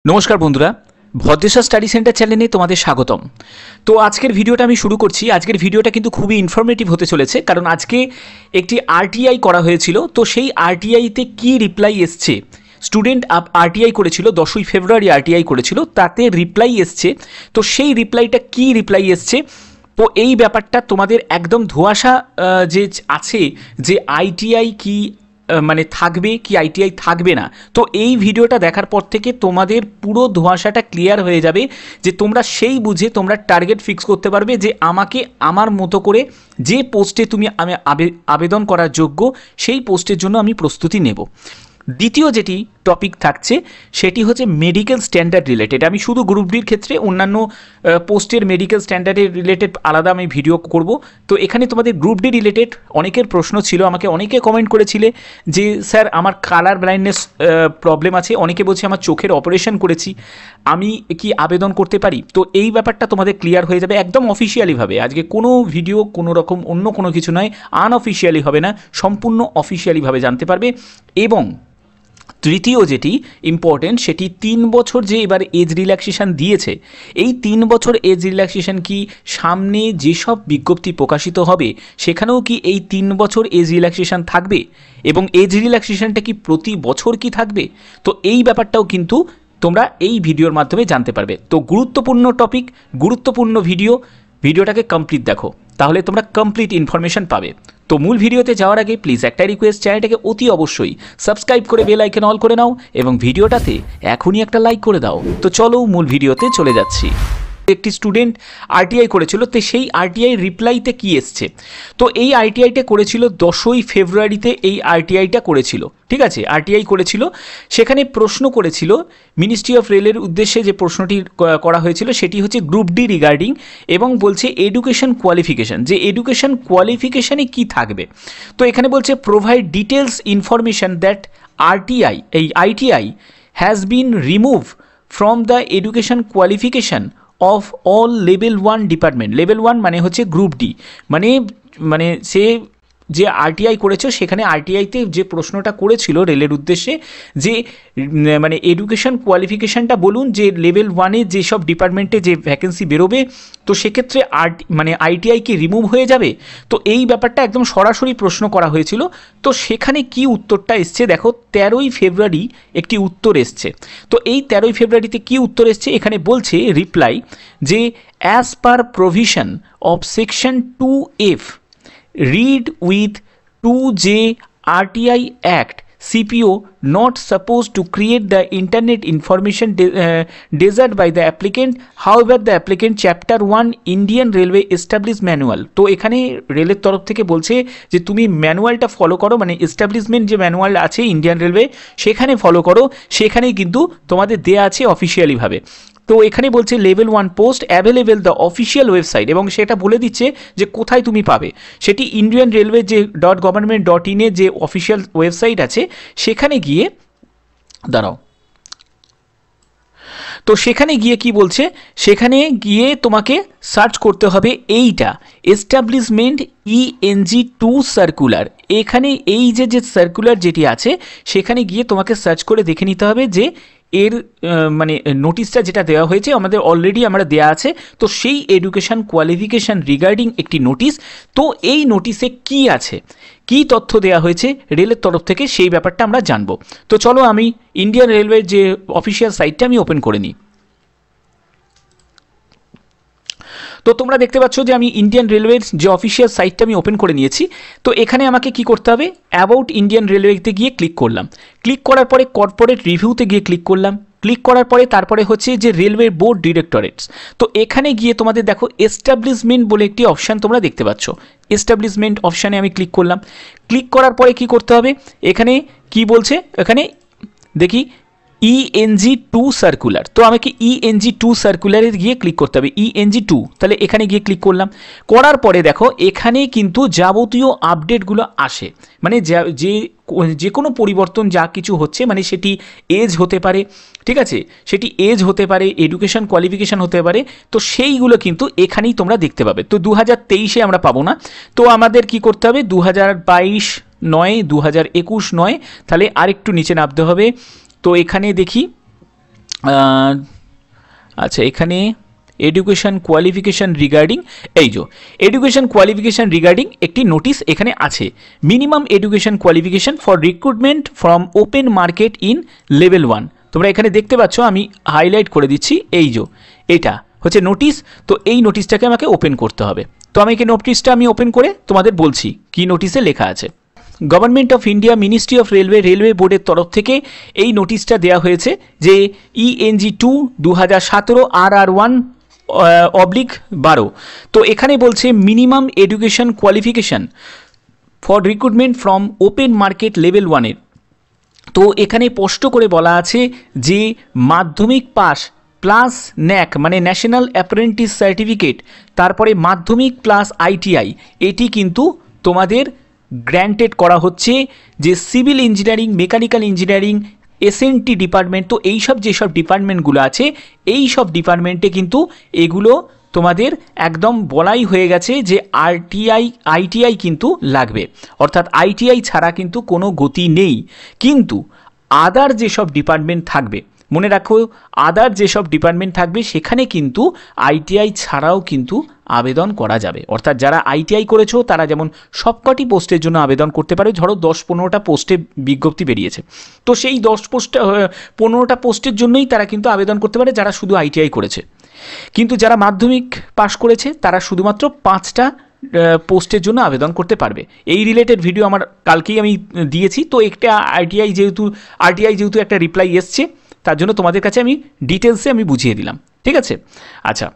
নমস্কার বন্ধুরা, Bhadreswar study centre চ্যানেলে তোমাদের স্বাগতম। তো আজকের ভিডিওটা আমি শুরু করছি। আজকের ভিডিওটা কিন্তু খুবই ইনফরমেটিভ হতে চলেছে, কারণ আজকে একটি আরটিআই করা হয়েছিল। তো সেই আরটিআইতে কি রিপ্লাই এসছে, স্টুডেন্ট আরটিআই করেছিল 10ই ফেব্রুয়ারি আরটিআই করেছিল, তাতে রিপ্লাই এসছে। তো সেই রিপ্লাইটা কি রিপ্লাই এসছে, তো এই ব্যাপারটা তোমাদের একদম ধোঁয়াশা যে আছে যে আইটিআই কি মানে থাকবে কি আইটিআই থাকবে না। তো এই ভিডিওটা দেখার পর থেকে তোমাদের পুরো ধোঁয়াশাটা ক্লিয়ার হয়ে যাবে, যে তোমরা সেই বুঝে তোমরা টার্গেট ফিক্স করতে পারবে যে আমাকে আমার মতো করে যে পোস্টে আমি আবেদন করার যোগ্য সেই পোস্টের জন্য আমি প্রস্তুতি নেব। দ্বিতীয় যেটি টপিক থাকছে সেটি হচ্ছে মেডিকেল স্ট্যান্ডার্ড রিলেটেড। আমি শুধু গ্রুপ ডির ক্ষেত্রে, অন্যান্য পোস্টের মেডিকেল স্ট্যান্ডার্ডের রিলেটেড আলাদা আমি ভিডিও করব। তো এখানে তোমাদের গ্রুপ ডি রিলেটেড অনেকের প্রশ্ন ছিল, আমাকে অনেকে কমেন্ট করেছিলে যে স্যার আমার কালার ব্লাইন্ডনেস প্রবলেম আছে, অনেকে বলছে আমার চোখের অপারেশন করেছি, আমি কি আবেদন করতে পারি। তো এই ব্যাপারটা তোমাদের ক্লিয়ার হয়ে যাবে একদম অফিসিয়ালিভাবে। আজকে কোনো ভিডিও কোনো রকম অন্য কোনো কিছু নয়, আনঅফিসিয়ালি হবে না, সম্পূর্ণ অফিসিয়ালিভাবে জানতে পারবে। এবং তৃতীয় যেটি ইম্পর্টেন্ট, সেটি 3 বছর যে এবার এজ রিল্যাক্সেশন দিয়েছে, এই 3 বছর এজ রিল্যাক্সেশন কি সামনে যেসব বিজ্ঞপ্তি প্রকাশিত হবে সেখানেও কি এই 3 বছর এজ রিল্যাক্সেশন থাকবে, এবং এজ রিল্যাক্সেশনটা কি প্রতি বছর কি থাকবে। তো এই ব্যাপারটাও কিন্তু তোমরা এই ভিডিওর মাধ্যমে জানতে পারবে। তো গুরুত্বপূর্ণ টপিক, গুরুত্বপূর্ণ ভিডিওটাকে কমপ্লিট দেখো, তাহলে তোমরা কমপ্লিট ইনফরমেশন পাবে। তো মূল ভিডিওতে যাওয়ার আগে প্লিজ একটাই রিকোয়েস্ট, চ্যানেলটাকে অতি অবশ্যই সাবস্ক্রাইব করে বেল আইকন অল করে নাও এবং ভিডিওটাতে এখনই একটা লাইক করে দাও। তো চলো মূল ভিডিওতে চলে যাচ্ছি। একটি স্টুডেন্ট আরটিআই করেছিল, তো সেই আরটিআই রিপ্লাইতে কি এসছে। তো এই আরটিআইটা করেছিল 10ই ফেব্রুয়ারিতে, এই আরটিআইটা করেছিল, ঠিক আছে, আরটিআই করেছিল। সেখানে প্রশ্ন করেছিল মিনিস্ট্রি অফ রেলের উদ্দেশ্যে, যে প্রশ্নটি করা হয়েছিল সেটি হচ্ছে গ্রুপ ডি রিগার্ডিং, এবং বলছে এডুকেশন কোয়ালিফিকেশান, যে এডুকেশন কোয়ালিফিকেশানে কি থাকবে। তো এখানে বলছে provide details information that ITI has been remove from the education qualification of all level 1 department. Level 1 মানে হচ্ছে গ্রুপ ডি, মানে সে যে আরটিআই করেছে সেখানে আরটিআইতে যে প্রশ্নটা করেছিল রেলের উদ্দেশ্যে, যে মানে এডুকেশন কোয়ালিফিকেশানটা বলুন, যে লেভেল 1-এ যেসব ডিপার্টমেন্টে যে ভ্যাকেন্সি বেরোবে, তো সেক্ষেত্রে আইটিআই কি রিমুভ হয়ে যাবে। তো এই ব্যাপারটা একদম সরাসরি প্রশ্ন করা হয়েছিল। তো সেখানে কি উত্তরটা এসছে দেখো, 13ই ফেব্রুয়ারি একটি উত্তর এসছে। তো এই 13ই ফেব্রুয়ারিতে কি উত্তর এসছে, এখানে বলছে রিপ্লাই, যে as per provision of section 2F read with 2J RTI Act, CPO not supposed to create the internet information desired by the applicant. However, the applicant chapter 1 Indian Railway Established Manual, তো এখানে রেলের তরফ থেকে বলছে যে তুমি ম্যানুয়ালটা follow করো, মানে এস্টাবলিশমেন্ট যে ম্যানুয়াল আছে ইন্ডিয়ান রেলওয়ে সেখানে ফলো করো, সেখানেই কিন্তু তোমাদের দেয়া আছে অফিসিয়ালিভাবে। তো এখানে বলছে level 1 post available the official website, এবং সেটা বলে দিচ্ছে যে কোথায় তুমি পাবে। সেটি ইন্ডিয়ান রেলওয়ে যে .gov.in এর যে অফিসিয়াল ওয়েবসাইট আছে সেখানে গিয়ে দাঁড়াও। তো সেখানে গিয়ে কি বলছে, সেখানে গিয়ে তোমাকে সার্চ করতে হবে এইটা এস্টাবলিশমেন্ট ENG2 সার্কুলার। এখানে এই যে সার্কুলার যেটি আছে সেখানে গিয়ে তোমাকে সার্চ করে দেখে নিতে হবে যে এর মানে নোটিশটা যেটা দেওয়া হয়েছে আমাদের অলরেডি আমরা দেওয়া আছে। তো সেই এডুকেশন কোয়ালিফিকেশান রিগার্ডিং একটি নোটিশ। তো এই নোটিশে কি আছে, কি তথ্য দেওয়া হয়েছে রেলের তরফ থেকে, সেই ব্যাপারটা আমরা জানবো। তো চলো আমি ইন্ডিয়ান রেলওয়ের যে অফিসিয়াল সাইটটা আমি ওপেন করে নিই। তো তোমরা দেখতে পাচ্ছ যে আমি ইন্ডিয়ান রেলওয়ের যে অফিসিয়াল সাইটটা আমি ওপেন করে নিয়েছি। তো এখানে আমাকে কি করতে হবে, অ্যাবাউট ইন্ডিয়ান রেলওয়েতে গিয়ে ক্লিক করলাম। ক্লিক করার পরে কর্পোরেট রিভিউতে গিয়ে ক্লিক করলাম। ক্লিক করার পরে তারপরে হচ্ছে যে রেলওয়ে বোর্ড ডিরেক্টরেটস। তো এখানে গিয়ে তোমাদের দেখো এস্টাবলিশমেন্ট বলে একটি অপশান তোমরা দেখতে পাচ্ছ। এস্টাবলিশমেন্ট অপশানে আমি ক্লিক করলাম। ক্লিক করার পরে কি করতে হবে, এখানে কি বলছে, এখানে দেখি ENG2 সার্কুলার। তো আমাকে ENG2 সার্কুলারে গিয়ে ক্লিক করতে হবে, ENG2। তাহলে এখানে গিয়ে ক্লিক করলাম। করার পরে দেখো এখানে কিন্তু যাবতীয় আপডেটগুলো আসে, মানে যে কোনো পরিবর্তন যা কিছু হচ্ছে, মানে সেটি এজ হতে পারে, ঠিক আছে, সেটি এজ হতে পারে, এডুকেশন কোয়ালিফিকেশান হতে পারে। তো সেইগুলো কিন্তু এখানেই তোমরা দেখতে পাবে। তো 2023-এ আমরা পাবো না, তো আমাদের কি করতে হবে, 2022 নয়, 2021 নয়, তাহলে আরেকটু নিচে নামতে হবে। তো এখানে দেখি আচ্ছা, এখানে এডুকেশন কোয়ালিফিকেশান রিগার্ডিং, এই যে এডুকেশন কোয়ালিফিকেশান রিগার্ডিং একটি নোটিশ এখানে আছে। Minimum education qualification for recruitment from open market in level 1। তোমরা এখানে দেখতে পাচ্ছ, আমি হাইলাইট করে দিচ্ছি, এই যে এটা হচ্ছে নোটিশ। তো এই নোটিশটাকে আমাকে ওপেন করতে হবে। তো আমি এই নোটিশটা আমি ওপেন করে তোমাদের বলছি কি নোটিশে লেখা আছে। Government of India, ministry of railway, railway বোর্ডের তরফ থেকে এই নোটিশটা দেওয়া হয়েছে যে ENG 2 2017 RR1 /12। তো এখানে বলছে minimum education qualification for recruitment from open market level 1-এর। তো এখানে স্পষ্ট করে বলা আছে যে মাধ্যমিক পাস প্লাস ন্যাক মানে ন্যাশনাল অ্যাপ্রেন্টিস সার্টিফিকেট, তারপরে মাধ্যমিক প্লাস ITI, এটি কিন্তু তোমাদের গ্র্যান্টেড করা হচ্ছে। যে civil engineering, mechanical engineering, SNT department, তো এইসব যেসব ডিপার্টমেন্টগুলো আছে এই সব ডিপার্টমেন্টে কিন্তু এগুলো তোমাদের একদম বলাই হয়ে গেছে যে ITI কিন্তু লাগবে, অর্থাৎ ITI ছাড়া কিন্তু কোনো গতি নেই। কিন্তু আদার যেসব ডিপার্টমেন্ট থাকবে, মনে রাখো আদার যেসব ডিপার্টমেন্ট থাকবে সেখানে কিন্তু ITI ছাড়াও কিন্তু আবেদন করা যাবে। অর্থাৎ যারা ITI করেছো তারা যেমন সবকটি পোস্টের জন্য আবেদন করতে পারে। ধরো 10-15টা পোস্টে বিজ্ঞপ্তি বেরিয়েছে, তো সেই 10-15টা পোস্টের জন্যই তারা কিন্তু আবেদন করতে পারে যারা শুধু ITI করেছে। কিন্তু যারা মাধ্যমিক পাশ করেছে তারা শুধুমাত্র 5টা পোস্টের জন্য আবেদন করতে পারবে। এই রিলেটেড ভিডিও আমার কালকেই আমি দিয়েছি। তো একটা RTI যেহেতু একটা রিপ্লাই এসছে, তার জন্য তোমাদের কাছে আমি ডিটেলসে আমি বুঝিয়ে দিলাম, ঠিক আছে। আচ্ছা,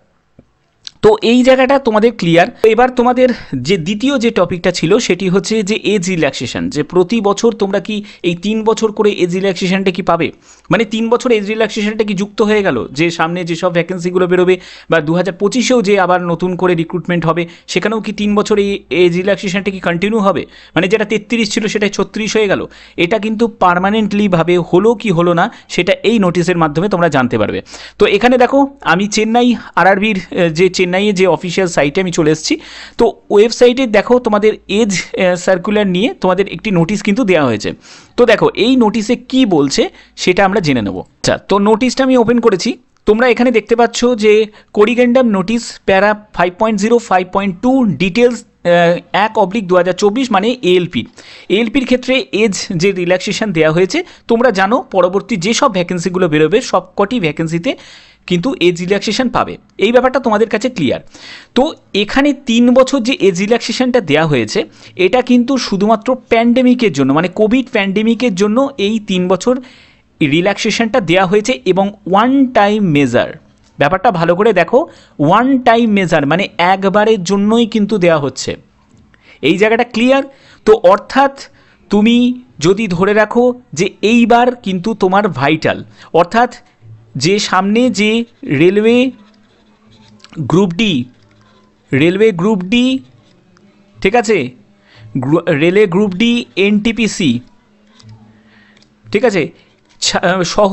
তো এই জায়গাটা তোমাদের ক্লিয়ার। এবার তোমাদের যে দ্বিতীয় যে টপিকটা ছিল সেটি হচ্ছে যে এজ রিল্যাক্সেশন, যে প্রতি বছর তোমরা কি এই 3 বছর করে এজ রিল্যাক্সেশনটা কি পাবে, মানে 3 বছর এজ রিল্যাক্সেশনটা কি যুক্ত হয়ে গেল, যে সামনে যেসব ভ্যাকেন্সিগুলো বেরোবে বা 2025-এও যে আবার নতুন করে রিক্রুটমেন্ট হবে সেখানেও কি 3 বছর এই এজ রিল্যাক্সেশনটা কি কন্টিনিউ হবে, মানে যেটা 33 ছিল সেটা 36 হয়ে গেল। এটা কিন্তু পার্মানেন্টলিভাবে হলো কি হলো না সেটা এই নোটিশের মাধ্যমে তোমরা জানতে পারবে। তো এখানে দেখো, আমি চেন্নাই RRBর যে চেন্নাইয়ে যে অফিসিয়াল সাইটে আমি চলে এসেছি। তো ওয়েবসাইটে দেখো তোমাদের এজ সার্কুলার নিয়ে তোমাদের একটি নোটিশ কিন্তু দেওয়া হয়েছে। তো দেখো এই নোটিশে কি বলছে সেটা আমরা জেনে নেব। আচ্ছা, তো নোটিশটা আমি ওপেন করেছি। তোমরা এখানে দেখতে পাচ্ছ যে কোরিগেন্ডাম নোটিশ প্যারা 5.0 5.2 ডিটেলস 1/2024 মানে ALPর ক্ষেত্রে এজ যে রিল্যাক্সেশন দেওয়া হয়েছে, তোমরা জানো পরবর্তী যেসব ভ্যাকেন্সিগুলো বেরোবে সবকটি ভ্যাকেন্সিতে কিন্তু এজ রিল্যাক্সেশন পাবে। এই ব্যাপারটা তোমাদের কাছে ক্লিয়ার। তো এখানে 3 বছর যে এজ রিল্যাক্সেশনটা দেওয়া হয়েছে এটা কিন্তু শুধুমাত্র প্যান্ডেমিকের জন্য, মানে কোভিড প্যান্ডেমিকের জন্য এই 3 বছর রিল্যাক্সেশনটা দেওয়া হয়েছে এবং ওয়ান টাইম মেজার। ব্যাপারটা ভালো করে দেখো, ওয়ান টাইম মেজার মানে একবারের জন্যই কিন্তু দেওয়া হচ্ছে। এই জায়গাটা ক্লিয়ার। তো অর্থাৎ তুমি যদি ধরে রাখো যে এইবার কিন্তু তোমার ভাইটাল, অর্থাৎ যে সামনে যে রেলওয়ে গ্রুপ ডি ঠিক আছে, রেলওয়ে গ্রুপ ডি NTPC ঠিক আছে সহ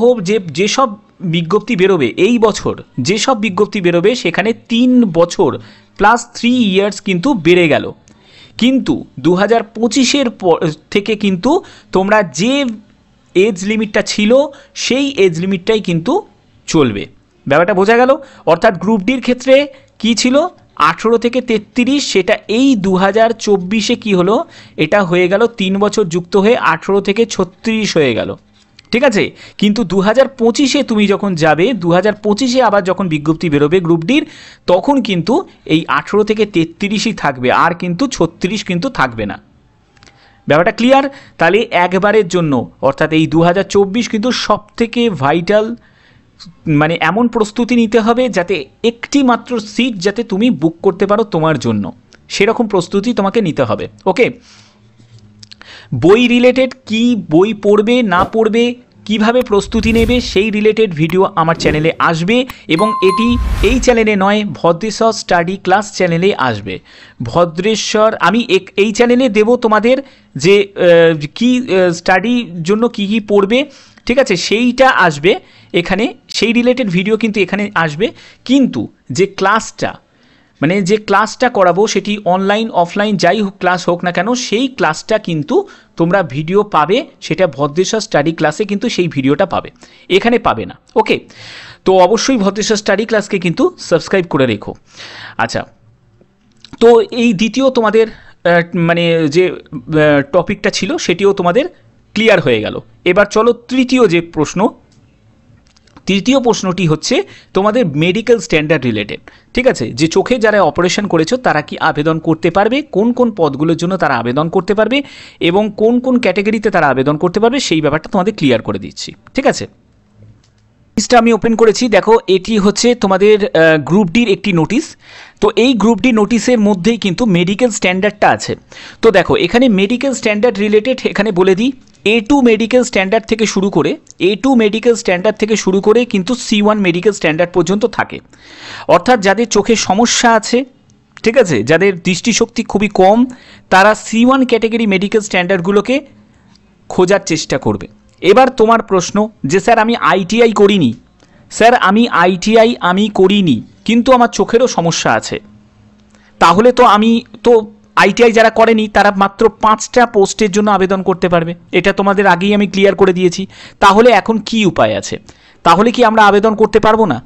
যেসব বিজ্ঞপ্তি বেরোবে এই বছর, যেসব বিজ্ঞপ্তি বেরোবে সেখানে 3 বছর প্লাস 3 ইয়ার্স কিন্তু বেড়ে গেল। কিন্তু 2025-এর থেকে কিন্তু তোমরা যে এজ লিমিটটা ছিল সেই এজ লিমিটটাই কিন্তু চলবে। ব্যাপারটা বোঝা গেল। অর্থাৎ গ্রুপ ডির ক্ষেত্রে কি ছিল 18 থেকে 33, সেটা এই 2024-এ কি হলো, এটা হয়ে গেল 3 বছর যুক্ত হয়ে 18 থেকে 36 হয়ে গেল, ঠিক আছে। কিন্তু 2025-এ তুমি যখন যাবে, 2025-এ আবার যখন বিজ্ঞপ্তি বেরোবে গ্রুপ ডির, তখন কিন্তু এই 18 থেকে 33ই থাকবে, আর কিন্তু 36 কিন্তু থাকবে না। ব্যাপারটা ক্লিয়ার। তাহলে একবারের জন্য অর্থাৎ এই 2024 কিন্তু সব থেকে ভাইটাল, মানে এমন প্রস্তুতি নিতে হবে যাতে একটি মাত্র সিট যাতে তুমি বুক করতে পারো তোমার জন্য, সেরকম প্রস্তুতি তোমাকে নিতে হবে। ওকে, বই রিলেটেড কি বই পড়বে না পড়বে, কিভাবে প্রস্তুতি নেবে সেই রিলেটেড ভিডিও আমার চ্যানেলে আসবে, এবং এটি এই চ্যানেলে নয় ভদ্রেশ্বর স্টাডি ক্লাস চ্যানেলে আসবে। ভদ্রেশ্বর আমি এই চ্যানেলে দেব তোমাদের যে কি স্টাডির জন্য কি কি পড়বে, ঠিক আছে, সেইটা আসবে এখানে, সেই রিলেটেড ভিডিও কিন্তু এখানে আসবে। কিন্তু যে ক্লাসটা মানে যে ক্লাসটা করাবো সেটি অনলাইন অফলাইন যাই হোক ক্লাস হোক না কেন, সেই ক্লাসটা কিন্তু তোমরা ভিডিও পাবে, সেটা ভদ্রেশ্বর স্টাডি ক্লাসে কিন্তু সেই ভিডিওটা পাবে, এখানে পাবে না। ওকে, তো অবশ্যই ভদ্রেশ্বর স্টাডি ক্লাসকে কিন্তু সাবস্ক্রাইব করে রেখো। আচ্ছা, তো এই দ্বিতীয় তোমাদের মানে যে টপিকটা ছিল সেটিও তোমাদের ক্লিয়ার হয়ে গেল। এবার চলো তৃতীয় যে প্রশ্ন, তৃতীয় প্রশ্নটি হচ্ছে তোমাদের মেডিকেল স্ট্যান্ডার্ড রিলেটেড। ঠিক আছে, যে চোখে যারা অপারেশন করেছো তারা কি আবেদন করতে পারবে, কোন কোন পদগুলোর জন্য তারা আবেদন করতে পারবে এবং কোন কোন ক্যাটাগরিতে তারা আবেদন করতে পারবে সেই ব্যাপারটা তোমাদের ক্লিয়ার করে দিচ্ছি। ঠিক আছে, নোটিশটা আমি ওপেন করেছি, দেখো এটি হচ্ছে তোমাদের গ্রুপ ডির একটি নোটিশ। তো এই গ্রুপ ডি নোটিশের মধ্যেই কিন্তু মেডিকেল স্ট্যান্ডার্ডটা আছে। তো দেখো এখানে মেডিকেল স্ট্যান্ডার্ড রিলেটেড এখানে বলে দিই, A2 মেডিকেল স্ট্যান্ডার্ড থেকে শুরু করে A2 মেডিকেল স্ট্যান্ডার্ড থেকে শুরু করে কিন্তু C1 মেডিকেল স্ট্যান্ডার্ড পর্যন্ত থাকে। অর্থাৎ যাদের চোখের সমস্যা আছে, ঠিক আছে, যাদের দৃষ্টিশক্তি খুবই কম, তারা C1 ক্যাটাগরি মেডিকেল স্ট্যান্ডার্ডগুলোকে খোঁজার চেষ্টা করবে। এবার তোমার প্রশ্ন যে স্যার আমি আইটিআই করিনি, স্যার আমি আইটিআই করিনি কিন্তু আমার চোখেরও সমস্যা আছে, তাহলে তো আমি তো আইটিআই যারা করেনি তারা মাত্র 5টা পোস্টের জন্য আবেদন করতে পারবে, এটা তোমাদের আগেই আমি ক্লিয়ার করে দিয়েছি। তাহলে এখন কি উপায় আছে? তাহলে কি আমরা আবেদন করতে পারবো না?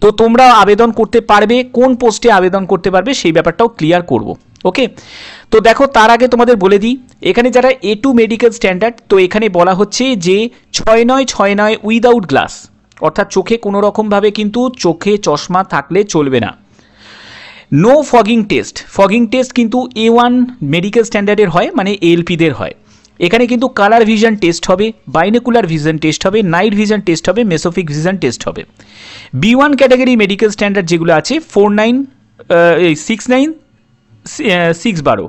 তো তোমরা আবেদন করতে পারবে, কোন পোস্টে আবেদন করতে পারবে সেই ব্যাপারটাও ক্লিয়ার করব। ওকে, তো দেখো তার আগে তোমাদের বলে দিই, এখানে যারা A2 মেডিকেল স্ট্যান্ডার্ড, তো এখানে বলা হচ্ছে যে 6/9/6/9 উইদাউট গ্লাস, অর্থাৎ চোখে কোনো রকমভাবে কিন্তু চোখে চশমা থাকলে চলবে না। No fogging test, fogging test কিন্তু A1 মেডিকেল স্ট্যান্ডার্ডের হয়, মানে ALPদের হয়। এখানে কিন্তু কালার ভিশন টেস্ট হবে, বাইনোকুলার ভিশন টেস্ট হবে, নাইট ভিশন টেস্ট হবে, মেসোফিক ভিশন টেস্ট হবে। B1 ক্যাটাগরি মেডিকেল স্ট্যান্ডার্ড যেগুলো আছে 4/9 6/9 6/12,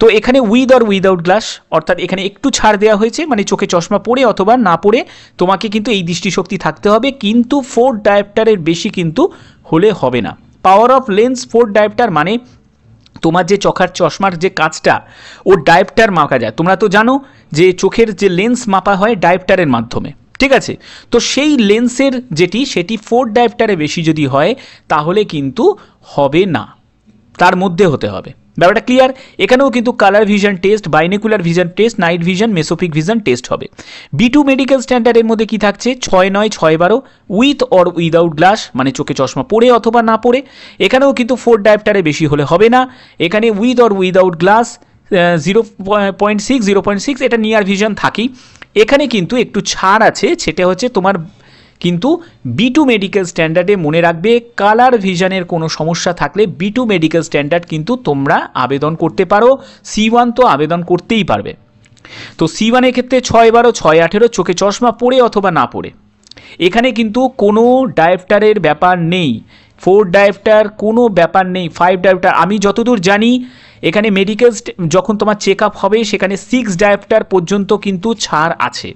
তো এখানে উইথ অর উইদাউট গ্লাস, অর্থাৎ এখানে একটু ছাড় দেওয়া হয়েছে, মানে চোখে চশমা পরে অথবা না পরে তোমাকে কিন্তু এই দৃষ্টিশক্তি থাকতে হবে, কিন্তু 4 ডায়োপ্টারের বেশি কিন্তু হলে হবে না। পাওয়ার অফ লেন্স 4 ডায়োপ্টার মানে তোমার যে চোখের চশমার যে কাজটা ও ডায়োপ্টার মাপা যায়, তোমরা তো জানো যে চোখের যে লেন্স মাপা হয় ডায়োপ্টারের মাধ্যমে, ঠিক আছে। তো সেই লেন্সের যেটি সেটি 4 ডায়োপ্টারে বেশি যদি হয় তাহলে কিন্তু হবে না, তার মধ্যে হতে হবে। ব্যাপারটা ক্লিয়ার? এখানেও কিন্তু colour vision test, binocular vision test, night vision, mesopic vision test হবে। B2 মেডিকেল স্ট্যান্ডার্ডের মধ্যে কি থাকছে? 6/9/6/12 উইথ অর উইদাউট গ্লাস, মানে চোখে চশমা পরে অথবা না পরে। এখানেও কিন্তু 4 ডায়োপ্টারে বেশি হলে হবে না। এখানে উইথ অর উইদাউট গ্লাস 0.6 এটা নিয়ার ভিশন থাকেই। এখানে কিন্তু একটু ছাড় আছে, সেটা হচ্ছে তোমার কিন্তু B2 মেডিকেল স্ট্যান্ডার্ডে মনে রাখবে কালার ভিশনের কোনো সমস্যা থাকলে B2 মেডিকেল স্ট্যান্ডার্ড কিন্তু তোমরা আবেদন করতে পারো, C1 তো আবেদন করতেই পারবে। তো C1 এর ক্ষেত্রে 6/12/6/18 চোখে চশমা পরে অথবা না পরে, এখানে কিন্তু কোনো ডায়োপ্টারের ব্যাপার নেই, 4 ডায়োপ্টার কোনো ব্যাপার নেই, 5 ডায়োপ্টার। আমি যতদূর জানি এখানে মেডিকেল যখন তোমার চেক আপ হবে সেখানে 6 ডায়োপ্টার পর্যন্ত কিন্তু ছাড় আছে।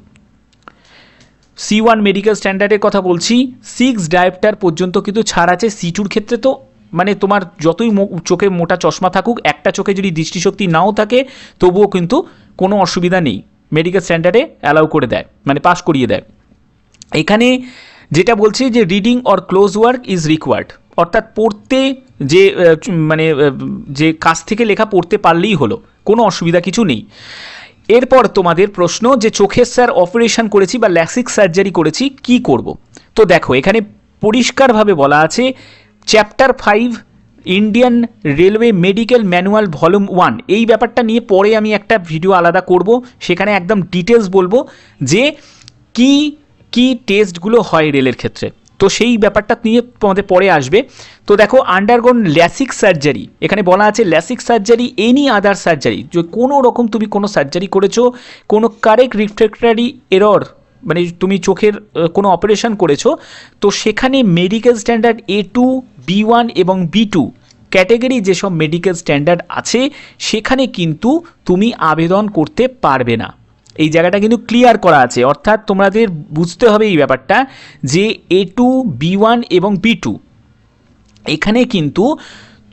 C1 মেডিকেল স্ট্যান্ডার্ডের কথা বলছি, 6 ডায়োপ্টার পর্যন্ত কিন্তু ছাড় আছে। C2র ক্ষেত্রে তো মানে তোমার যতই চোখে মোটা চশমা থাকুক, একটা চোখে যদি দৃষ্টিশক্তি নাও থাকে তবুও কিন্তু কোনো অসুবিধা নেই, মেডিকেল স্ট্যান্ডার্ডে অ্যালাউ করে দেয়, মানে পাস করিয়ে দেয়। এখানে যেটা বলছে যে reading or close work is required, অর্থাৎ পড়তে যে মানে যে কাছ থেকে লেখা পড়তে পারলেই হলো, কোনো অসুবিধা কিছু নেই। এরপর তোমাদের প্রশ্ন যে চোখের স্যার অপারেশন করেছি বা ল্যাসিক সার্জারি করেছি কি করব? তো দেখো এখানে পরিষ্কারভাবে বলা আছে chapter 5 Indian railway medical manual volume 1, এই ব্যাপারটা নিয়ে পরে আমি একটা ভিডিও আলাদা করব, সেখানে একদম ডিটেলস বলবো যে কি কি টেস্টগুলো হয় রেলের ক্ষেত্রে, তো সেই ব্যাপারটা নিয়ে তোমাদের পরে আসবে। তো দেখো আন্ডারগোন ল্যাসিক সার্জারি, এখানে বলা আছে LASIK surgery any other surgery, যে কোনো রকম তুমি কোনো সার্জারি করেছো, কোনো কারেক্ট রিফ্র্যাক্টরি এরর মানে তুমি চোখের কোনো অপারেশন করেছো, তো সেখানে মেডিকেল স্ট্যান্ডার্ড A2 B1 এবং B2 ক্যাটাগরি যেসব মেডিকেল স্ট্যান্ডার্ড আছে সেখানে কিন্তু তুমি আবেদন করতে পারবে না। এই জায়গাটা কিন্তু ক্লিয়ার করা আছে, অর্থাৎ তোমাদের বুঝতে হবে এই ব্যাপারটা যে A2 B1 এবং B2 এখানে কিন্তু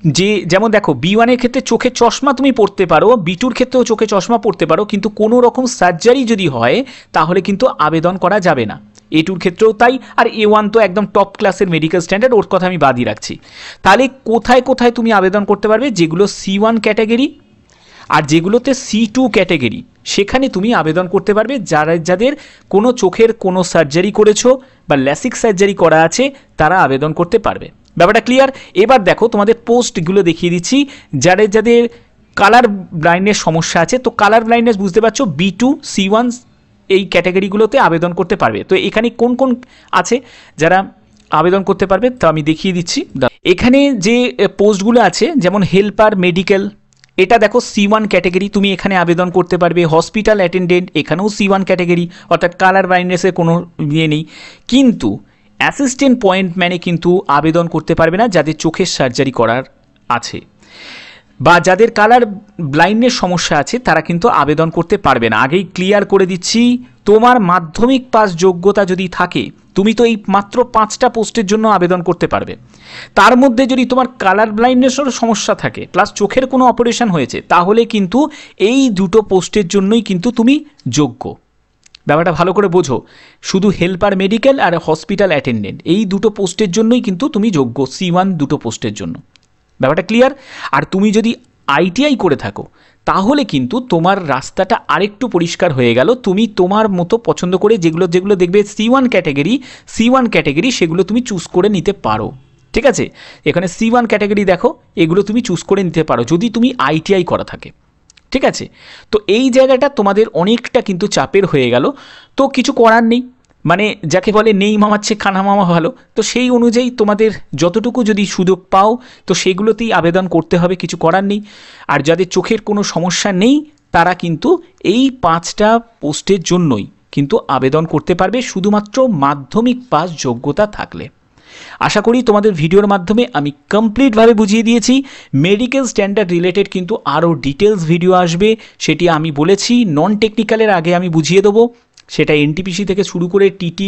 যে যেমন দেখো B1 ক্ষেত্রে চোখে চশমা তুমি পড়তে পারো, B2 ক্ষেত্রেও চোখে চশমা পড়তে পারো, কিন্তু কোনো রকম সার্জারি যদি হয় তাহলে কিন্তু আবেদন করা যাবে না। A2 ক্ষেত্রেও তাই। আর A1 তো একদম টপ ক্লাসের মেডিকেল স্ট্যান্ডার্ড, ওর কথা আমি বাদই রাখছি। তাহলে কোথায় কোথায় তুমি আবেদন করতে পারবে? যেগুলো C1 ক্যাটাগরি আর যেগুলোতে C2 ক্যাটাগরি, সেখানে তুমি আবেদন করতে পারবে। যাদের কোনো চোখের কোনো সার্জারি করেছো বা ল্যাসিক সার্জারি করা আছে তারা আবেদন করতে পারবে। ব্যাপারটা ক্লিয়ার? এবার দেখো তোমাদের পোস্টগুলো দেখিয়ে দিচ্ছি। যাদের কালার ব্লাইন্ডনেস সমস্যা আছে, তো কালার ব্লাইন্ডনেস বুঝতে পারছো B2 C1 এই ক্যাটাগরিগুলোতে আবেদন করতে পারবে। তো এখানে কোন কোন আছে যারা আবেদন করতে পারবে তা আমি দেখিয়ে দিচ্ছি। এখানে যে পোস্টগুলো আছে যেমন হেল্পার মেডিকেল, এটা দেখো C1 ক্যাটাগরি, তুমি এখানে আবেদন করতে পারবে। হসপিটাল অ্যাটেন্ডেন্ট, এখানেও C1 ক্যাটাগরি, অর্থাৎ কালার ব্লাইন্ডনেসের কোনো ইয়ে নেই। কিন্তু অ্যাসিস্ট্যান্ট পয়েন্টম্যানে কিন্তু আবেদন করতে পারবে না যাদের চোখের সার্জারি করার আছে বা যাদের কালার ব্লাইন্ডনেস সমস্যা আছে তারা কিন্তু আবেদন করতে পারবে না। আগেই ক্লিয়ার করে দিচ্ছি, তোমার মাধ্যমিক পাস যোগ্যতা যদি থাকে তুমি তো এই মাত্র 5টা পোস্টের জন্য আবেদন করতে পারবে। তার মধ্যে যদি তোমার কালার ব্লাইন্ডনেসের সমস্যা থাকে প্লাস চোখের কোনো অপারেশন হয়েছে তাহলে কিন্তু এই দুটো পোস্টের জন্যই কিন্তু তুমি যোগ্য। ব্যাপারটা ভালো করে বোঝো, শুধু হেল্পার মেডিকেল আর হসপিটাল অ্যাটেন্ডেন্ট এই দুটো পোস্টের জন্যই কিন্তু তুমি যোগ্য, C1 দুটো পোস্টের জন্য। ব্যাপারটা ক্লিয়ার? আর তুমি যদি ITI করে থাকো তাহলে কিন্তু তোমার রাস্তাটা আরেকটু পরিষ্কার হয়ে গেল। তুমি তোমার মতো পছন্দ করে যেগুলো দেখবে C1 ক্যাটাগরি সেগুলো তুমি চুজ করে নিতে পারো। ঠিক আছে, এখানে C1 ক্যাটাগরি দেখো, এগুলো তুমি চুজ করে নিতে পারো যদি তুমি ITI করা থাকে। ঠিক আছে, তো এই জায়গাটা তোমাদের অনেকটা কিন্তু চাপের হয়ে গেল। তো কিছু করার নেই, মানে যাকে বলে নেই মামার চেয়ে কানা মামা ভালো। তো সেই অনুযায়ী তোমাদের যতটুকু যদি সুযোগ পাও তো সেগুলোতেই আবেদন করতে হবে, কিছু করার নেই। আর যাদের চোখের কোনো সমস্যা নেই তারা কিন্তু এই 5টা পোস্টের জন্যই কিন্তু আবেদন করতে পারবে, শুধুমাত্র মাধ্যমিক পাস যোগ্যতা থাকলে। আশা করি তোমাদের ভিডিওর মাধ্যমে আমি কমপ্লিটভাবে বুঝিয়ে দিয়েছি। মেডিকেল স্ট্যান্ডার্ড রিলেটেড কিন্তু আরও ডিটেলস ভিডিও আসবে, সেটি আমি বলেছি। নন টেকনিক্যালের আগে আমি বুঝিয়ে দেবো, সেটা NTPC থেকে শুরু করে TT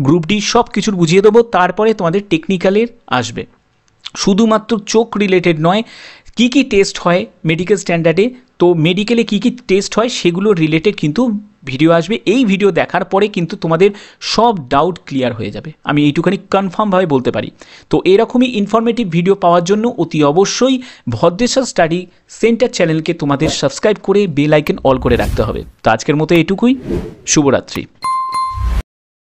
গ্রুপ ডি সব কিছুর বুঝিয়ে দেবো। তারপরে তোমাদের টেকনিক্যালের আসবে। শুধুমাত্র চোখ রিলেটেড নয়, কি কি টেস্ট হয় মেডিকেল স্ট্যান্ডার্ডে, তো মেডিকেলে কি কি টেস্ট হয় সেগুলো রিলেটেড কিন্তু ভিডিও আসবে। এই ভিডিও দেখার পরে কিন্তু তোমাদের সব ডাউট ক্লিয়ার হয়ে যাবে, আমি এইটুখানি কনফার্মভাবে বলতে পারি। তো এরকমই ইনফরমেটিভ ভিডিও পাওয়ার জন্য অতি অবশ্যই ভদ্রেশ্বর স্টাডি সেন্টার চ্যানেলকে তোমাদের সাবস্ক্রাইব করে বেল আইকন অল করে রাখতে হবে। তো আজকের মতো এটুকুই, শুভরাত্রি।